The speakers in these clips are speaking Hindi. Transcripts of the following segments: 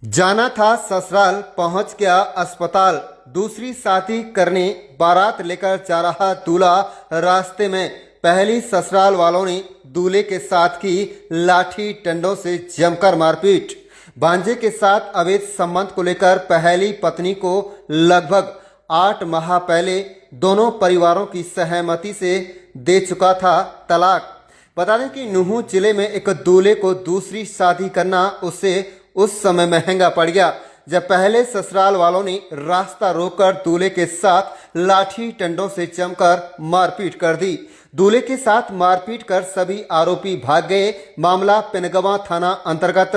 जाना था ससुराल, पहुंच गया अस्पताल। दूसरी शादी करने बारात लेकर जा रहा दूल्हा। रास्ते में पहली ससुराल वालों ने दूल्हे के साथ की लाठी डंडों से जमकर मारपीट। भांजे के साथ अवैध संबंध को लेकर पहली पत्नी को लगभग 8 माह पहले दोनों परिवारों की सहमति से दे चुका था तलाक। बता दें कि नुहू जिले में एक दूल्हे को दूसरी शादी करना उसे उस समय महंगा पड़ गया, जब पहले ससुराल वालों ने रास्ता रोककर दूल्हे के साथ लाठी डंडों से जमकर मारपीट कर दी। दूल्हे के साथ मारपीट कर सभी आरोपी भाग गए। मामला पिनगवां थाना अंतर्गत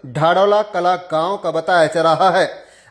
ढाडौला कला गांव का बताया जा रहा है।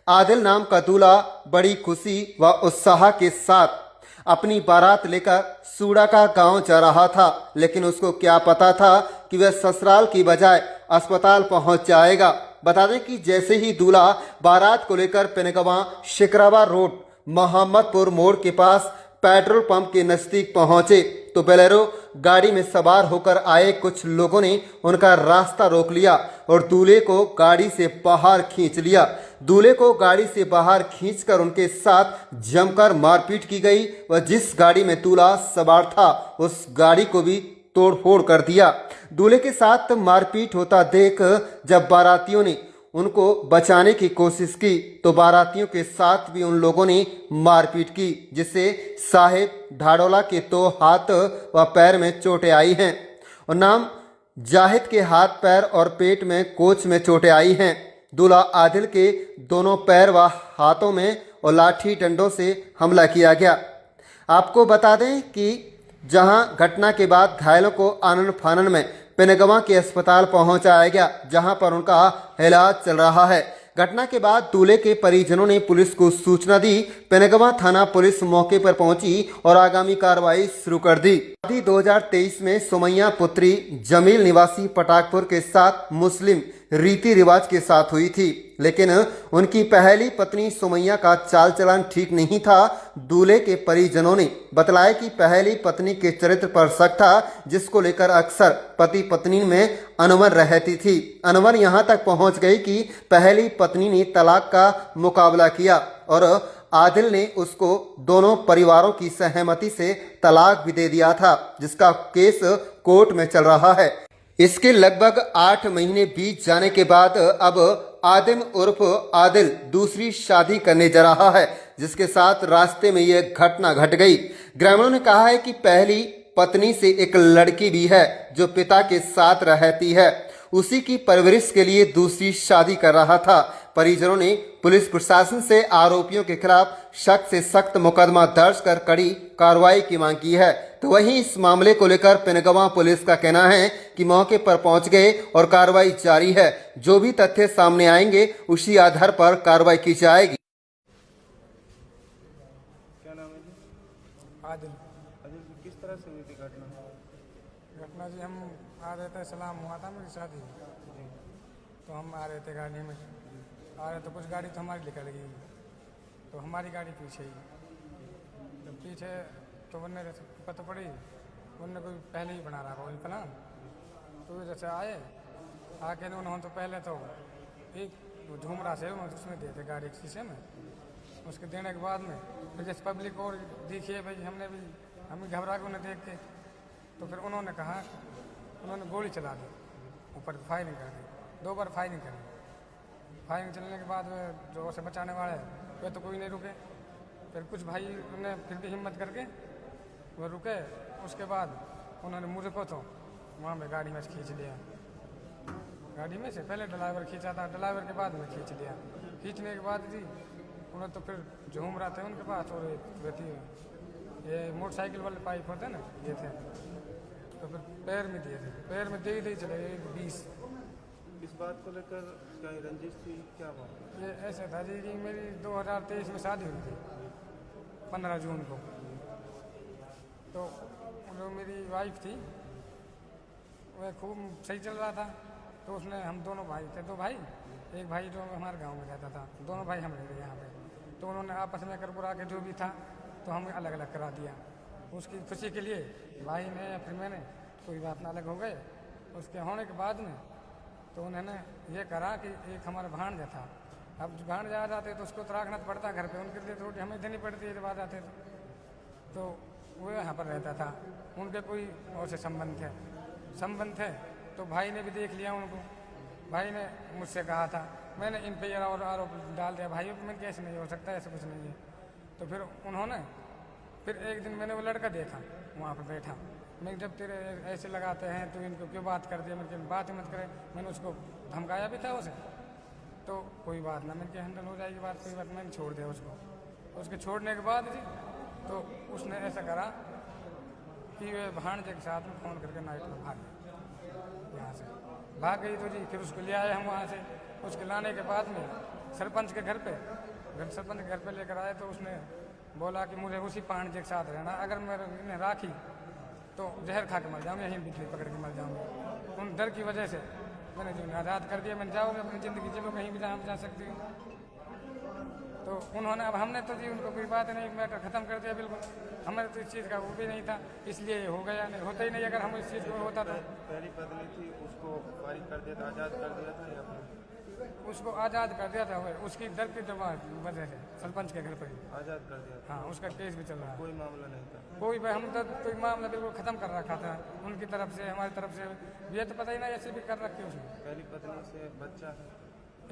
आदिल नाम का दूल्हा बड़ी खुशी व उत्साह के साथ अपनी बारात लेकर सूड़ा का गांव जा रहा था, लेकिन उसको क्या पता था कि वह ससुराल की बजाय अस्पताल पहुंच जाएगा। बता दें कि जैसे ही दूल्हा बारात को लेकर पिनगवां शिकरावा रोड मोहम्मदपुर मोड़ के पास पेट्रोल पंप के नजदीक पहुंचे तो बोलेरो गाड़ी में सवार होकर आए कुछ लोगों ने उनका रास्ता रोक लिया और दूल्हे को गाड़ी से बाहर खींच लिया। दूल्हे को गाड़ी से बाहर खींचकर उनके साथ जमकर मारपीट की गई व जिस गाड़ी में दूल्हा सवार था उस गाड़ी को भी तोड़फोड़ कर दिया। दूल्हे के साथ मारपीट होता देख जब बारातियों ने उनको बचाने की कोशिश की तो बारातियों के साथ भी उन लोगों ने मारपीट की, जिससे साहिब ढाडौला के 2 हाथ व पैर में चोटें आई हैं और नाम जाहिद के हाथ पैर और पेट में कोच में चोटें आई हैं। दूल्हा आदिल के दोनों पैर व हाथों में और लाठी डंडों से हमला किया गया। आपको बता दें कि जहां घटना के बाद घायलों को आनन फानन में पिनगवां के अस्पताल पहुंचाया गया, जहां पर उनका इलाज चल रहा है। घटना के बाद दूल्हे के परिजनों ने पुलिस को सूचना दी। पिनगवां थाना पुलिस मौके पर पहुंची और आगामी कार्रवाई शुरू कर दी। 2023 में सुमैया पुत्री जमील निवासी पटाकपुर के साथ मुस्लिम रीति रिवाज के साथ हुई थी, लेकिन उनकी पहली पत्नी सुमैया का चाल चलन ठीक नहीं था। दूल्हे के परिजनों ने बतलाया कि पहली पत्नी के चरित्र पर शक था, जिसको लेकर अक्सर पति पत्नी में अनबन रहती थी। अनबन यहाँ तक पहुँच गई कि पहली पत्नी ने तलाक का मुकाबला किया और आदिल ने उसको दोनों परिवारों की सहमति से तलाक भी दे दिया था, जिसका केस कोर्ट में चल रहा है। इसके लगभग 8 महीने बीत जाने के बाद अब आदिम उर्फ आदिल दूसरी शादी करने जा रहा है, जिसके साथ रास्ते में यह घटना घट गई। ग्रामीणों ने कहा है कि पहली पत्नी से एक लड़की भी है जो पिता के साथ रहती है, उसी की परवरिश के लिए दूसरी शादी कर रहा था। परिजनों ने पुलिस प्रशासन से आरोपियों के खिलाफ सख्त से सख्त मुकदमा दर्ज कर कड़ी कार्रवाई की मांग की है। तो वहीं इस मामले को लेकर पिनगवां पुलिस का कहना है कि मौके पर पहुंच गए और कार्रवाई जारी है। जो भी तथ्य सामने आएंगे उसी आधार पर कार्रवाई की जाएगी। क्या नाम है जी? आदिल। अजय जी, किस तरह से हुई थी घटना? घटना जी, हम आ रहे थे, सलाम हुआ था मेरी शादी, तो हम आ रहे थे गाड़ी में, आ रहे तो कुछ गाड़ी तो हमारी निकल गई, तो हमारी गाड़ी पीछे ही, तो पीछे तो उनने पता पड़ी उनने कोई पहले ही बना रहा कोई प्लान, तो जैसे आए आके उन्होंने तो पहले तो एक झूमरा से उसमें दिए थे गाड़ी के शीशे में। उसके देने के बाद में फिर जैसे पब्लिक और देखिए भाई, हमने भी हम घबरा के उन्हें देख के, तो फिर उन्होंने कहा, उन्होंने गोली चला दी, ऊपर फायरिंग कर दी, 2 बार फायरिंग करी। फायरिंग चलने के बाद जो उसे बचाने वाले वे तो कोई नहीं रुके, फिर कुछ भाई उन्हें फिर भी हिम्मत करके वो रुके। उसके बाद उन्होंने मुझे को तो वहाँ पे गाड़ी में से खींच लिया। गाड़ी में से पहले ड्राइवर खींचा था, ड्राइवर के बाद में खींच लिया। खींचने के बाद जी उन्हें तो फिर झूम रहा थे उनके पास, और रहती ये मोटरसाइकिल वाले पाइप होते ना, ये थे, तो फिर पैर में दिए थे, पैर में दे चले 20। इस बात को लेकर क्या रंजिश थी, क्या बात? ये ऐसे था जी कि मेरी 2023 में शादी हुई थी 15 जून को, तो जो मेरी वाइफ थी वह खूब सही चल रहा था, तो उसने, हम दोनों भाई थे, 2 भाई, एक भाई जो हमारे गांव में रहता था, दोनों भाई हम रह गए यहाँ पे, तो उन्होंने आपस में कर बुरा के जो भी था तो हमें अलग अलग करा दिया। उसकी खुशी के लिए भाई ने या फिर मैंने कोई बात ना अलग हो गए। उसके होने के बाद में तो उन्होंने ये करा कि एक हमारा भांजा था, अब भांजा आ जाते तो उसको तो रखना पड़ता घर पे, उनके लिए तो रोटी हमें देनी पड़ती है जब आ जाते तो वो यहाँ पर रहता था। उनके कोई और से संबंध थे तो भाई ने भी देख लिया उनको। भाई ने मुझसे कहा था, मैंने इन पे और आरोप डाल दिया भाइयों पे, मैं कैसे नहीं हो सकता, ऐसा कुछ नहीं है। तो फिर उन्होंने एक दिन मैंने वो लड़का देखा वहाँ पर बैठा, मैं जब तेरे ऐसे लगाते हैं तो इनको क्यों बात कर दिया, मैंने बात ही मत करे। मैंने उसको धमकाया भी था उसे, तो कोई बात ना, मैंने हैंडल हो जाएगी बात, कोई बात, मैंने छोड़ दिया उसको। उसके छोड़ने के बाद जी तो उसने ऐसा करा कि वे भांजे के साथ में फ़ोन करके नाइट में भाग गई, यहाँ से भाग गई। तो जी फिर उसको ले आए हम वहाँ से। उसके लाने के बाद में सरपंच के घर पे लेकर आए तो उसने बोला कि मुझे उसी भांजे के साथ रहना, अगर मैं इन्हें राखी तो जहर खा के मर जाऊँ, यहीं बिजली पकड़ के मर जाऊँगी। उन डर की वजह से मैंने जो आज़ाद कर दिया, मैंने जाओगे अपनी ज़िंदगी जी लो, कहीं भी जहाँ जा सकती हूँ। तो उन्होंने, अब हमने तो जी उनको कोई बात नहीं, मैटर ख़त्म कर दिया बिल्कुल। हमें तो इस चीज़ का वो भी नहीं था, इसलिए ये हो गया, नहीं होता ही नहीं अगर हम इस चीज़ को होता तो। पहली पत्नी थी उसको फारिग कर दिया था, आज़ाद कर दिया था या फिर उसको आज़ाद कर दिया था उसकी डर की वजह से, सरपंच के घर पर ही आज़ाद कर दिया था? हाँ, उसका केस भी चल रहा है। कोई मामला नहीं था? कोई भाई, हम तो कोई मामला बिल्कुल ख़त्म कर रखा था उनकी तरफ से, हमारी तरफ से। ये तो पता ही नहीं ऐसे भी कर रखी उसने। पहली पत्नी से बच्चा है?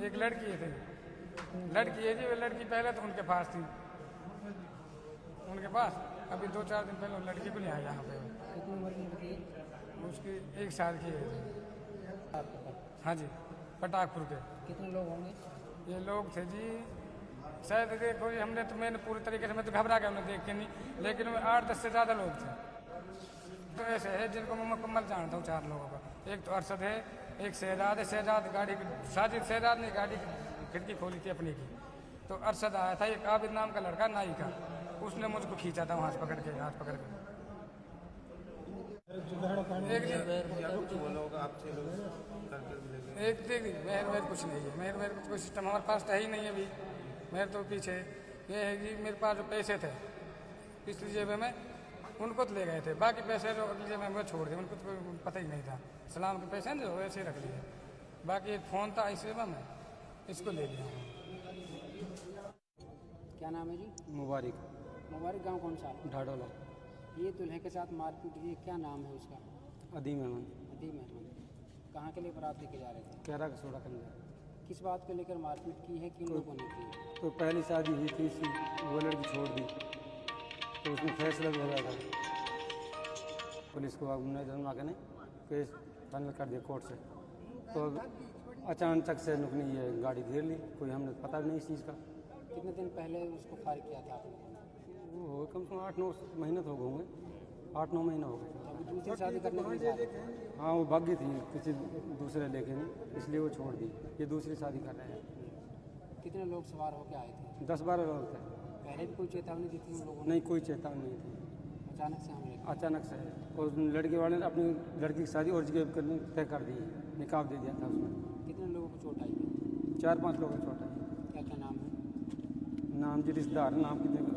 एक लड़की थी, लड़की है जी, वो लड़की पहले तो उनके पास थी, उनके पास अभी 2-4 दिन पहले लड़की को नहीं आया यहाँ पे। कितनी उम्र की लड़की है? उसकी 1 साल की है। हाँ जी, पटाखपुर के। कितने लोग होंगे? ये लोग थे जी शायद, देखो जी हमने तो, मैंने पूरी तरीके से, मैं तो घबरा गया उन्हें देख के नहीं, लेकिन 8-10 से ज़्यादा लोग थे। तो ऐसे है जिनको मैं मुकम्मल जानता हूँ 4 लोगों का। एक तो अरशद है, एक शहजाद है, शहजाद गाड़ी की, साजिद शहजाद ने गाड़ी की खिड़की खोली थी अपनी की, तो अरशद आया था। एक आबिद नाम का लड़का नाई का, उसने मुझको खींचा था वहाँ से पकड़ के, हाथ पकड़ के। एक देखिए मेहर कुछ नहीं है, मेहर कोई सिस्टम हमारे पास है ही नहीं है अभी। मेहर तो पीछे ये है कि मेरे पास जो पैसे थे पिछली जेब में उनको तो ले गए थे, बाकी पैसे जो अगली जेब में मैं छोड़ दिए, उनको तो पता ही नहीं था। सलाम के पैसे हैं जो वैसे ही रख लिए, बाकी एक फ़ोन था इस जेब में, इसको ले लिया। क्या नाम है जी? मुबारक गांव कौन सा? ढाडोला। ये दूल्हे के साथ मारपीट हुई, क्या नाम है उसका? अदीम अहमद। अदीम अहमद। कहाँ के लिए बारात लेके जा रहे थे? कहरा का सोडा करने। किस बात को लेकर मारपीट की है, किन लोगों ने की? तो पहली शादी हुई थी, वो लड़की छोड़ दी, तो उसमें फैसला भी हो गया था, पुलिस को मुनज़्ज़म आके ने केस फाइनल कर दिया कोर्ट से। तो अचानक से नुकनी ये गाड़ी घेर ली, कोई हमने पता भी नहीं इस चीज़ का। कितने दिन पहले उसको फारिग किया था आपने? वो कम से कम 8-9 महीने तो हो गए होंगे, 8-9 महीने हो गए थे। अभी दूसरी शादी करने के लिए जा रहे थे? हाँ, वो भागी थी किसी दूसरे लेके नहीं, इसलिए वो छोड़ दी। ये दूसरी शादी कर रहे हैं। कितने लोग सवार होकर आए थे? 10-12 लोग थे। पहले भी कोई चेतावनी दी थी उन लोगों ने? नहीं, कोई चेतावनी नहीं थी, अचानक से हमले किए? अचानक से। और लड़के वाले ने अपनी लड़की की शादी और जगह करने तय कर दी, निकाह दे दिया था उसमें। कितने लोगों को चोट आई है? 4-5 लोगों को चोट आई। क्या क्या नाम है? नाम जी रिश्तेदार नाम कितने का?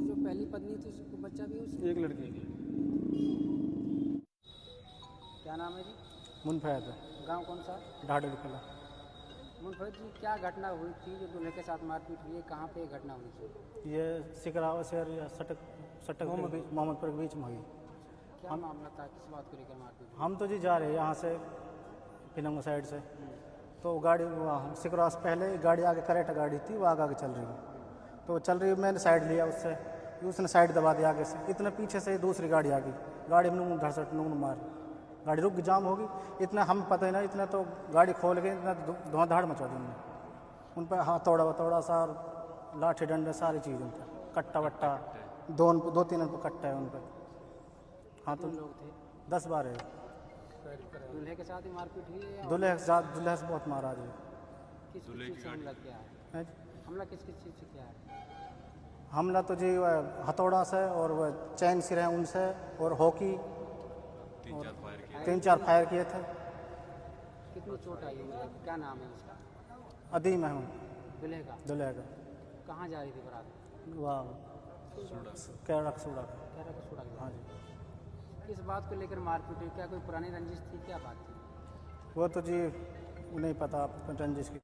जो पहली पत्नी थी उसको बच्चा भी उससे? एक लड़की। क्या नाम है जी? मुनफैद गांव कौन सा? ढाडोल कला। मुनफैद जी, क्या घटना हुई थी जो दूल्हे के साथ मारपीट हुई है, कहाँ पे ये घटना हुई थी? ये सिकरावा शहर या सटक मोहम्मदपुर के बीच में हुई। क्या मामला था, किस बात को लेकर मारपीट हुई? हम तो जी जा रहे हैं यहाँ से पिनंगो साइड से, तो गाड़ी सिकरावा से पहले गाड़ी आगे करेक्ट गाड़ी थी, वो आगे आगे चल रही है, तो चल रही, मैंने साइड लिया उससे, उसने साइड दबा दिया आगे से, इतने पीछे से दूसरी गाड़ी आ गई, गाड़ी में नून धड़सट नून मार, गाड़ी रुक जाम होगी, इतना हम पता ही ना, इतना तो गाड़ी खोल के इतना धुआंधाड़ मचा दी उनने। उन पर हथौड़ा वथौड़ा सा, लाठी डंडे सारी चीज़ उन पर, कट्टा वट्टा 2-3 कट्टा है उन पर। हाँ, तो लोग थे? 10-12 दूल्हे के साथ ही मारपीट हुई है या दूल्हे से बहुत मारा जी। किस चीज़ से हमला किया है? हमला किस किस चीज़ से किया है? हमला तो जी वह हथौड़ा से और वह चैन सिरे हैं उनसे, और हॉकी 3-4 फायर किए थे। कितनी चोट आई है? क्या नाम है उसका? अदीम अहमद दूल्हे का? दूल्हे का। कहाँ जा रही थी बारात? वाह, कैरा का सूड़ा। कह रहा था हाँ जी। किस बात को लेकर मारपीट हुई? क्या कोई पुरानी रंजिश थी, क्या बात थी? वो तो जी नहीं पता रंजिश की।